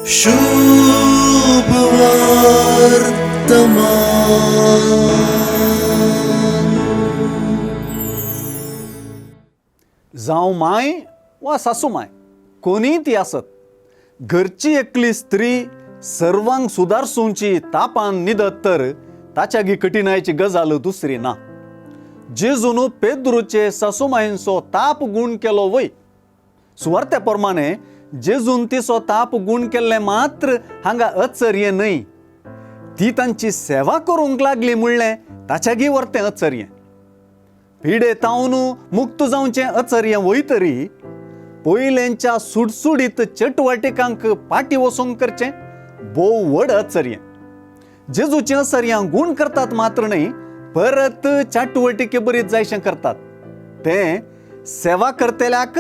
शुभ वर्तमान. जावं माय वा सासू माय कोणीय ती आसत, घरची एकली स्त्री सर्वांक सुदारसूंची तापान न्हिदत तर ताच्यागी कठिनायची गजाल दुसरी ना. जेजून पेद्रूचे सासूमाईंचो ताप गुण केलो वय. सुवार्त्या प्रमाणे जेजून तिचो ताप गुण केल्ले मात्र हांगा आश्चर्य न्हय, ती तांची सेवा करूंक लागली म्हणलें ताच्यागी वर्तें आश्चर्य. पिडेतावन मुक्त जावचें आश्चर्य वय तरी पयलेंच्या सुडसुडीत चटवटिकांक फाटी वसूंक करचें भोव व्हड आश्चर्य. जेजूचें आश्चर्य गुण करतात मात्र न्हय, परत चाटवटिके बरीच जायशें करतात. तें सेवा करतल्याक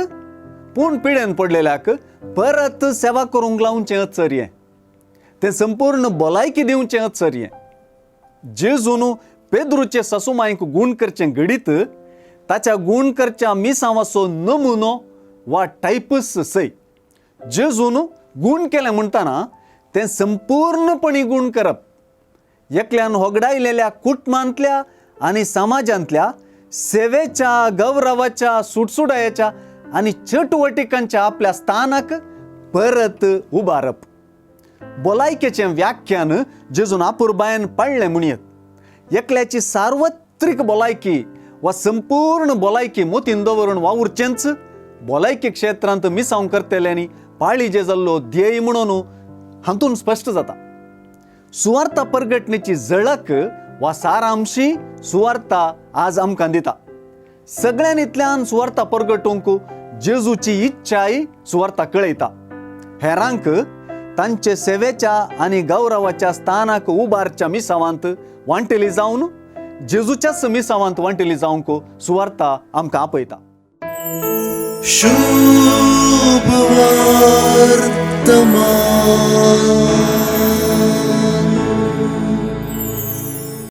पूण पिडेन पडलेल्याक परत सेवा करूंक लावचें आश्चर्य. तें संपूर्ण भलायकी दिवचें आश्चर्य. जेजून पेद्रूचे सासूमाईक गुण करचें घडीत ताच्या गुण करच्या मिसांवाचो नमुनो वा टायपस सय. जेजून गुण केलें म्हणटाना तें संपूर्णपणी गुण करप. एकल्यान होगडायलेल्या कुटुंबांतल्या आनी समाजांतल्या सेवेच्या, गौरवाच्या, सुटसुडायेच्या आनी चटवटिकांच्या आपल्या स्थानाक परत उबारप. भलायकेचें व्याख्यान जेजून आपुरबायेन पाळलें म्हणयत. एकल्याची सार्वत्रिक भलायकी वा संपूर्ण भलायकी मोतीन दवरून वावुरचेंच भलायकी क्षेत्रांत मिसांव करतल्यांनी पाळी जाल्लो ध्येय म्हणून हातून स्पश्ट जाता. सुवार्ता परगटणेची झळक वा सारांशी सुवार्ता आज आमकां दिता. सगळ्यांनींतल्यान सुवार्ता परगटूंक जेजूची इच्छाय सुवार्ता कळयता. हेरांक तांचे सेवेच्या आनी गौरवाच्या स्थानाक उबारच्या मिसावांत वांटेली जावन जेजूच्याच मिसावांत वांटेली जावंक सुवार्ता आमकां आपयता. शुभ वर्तमान.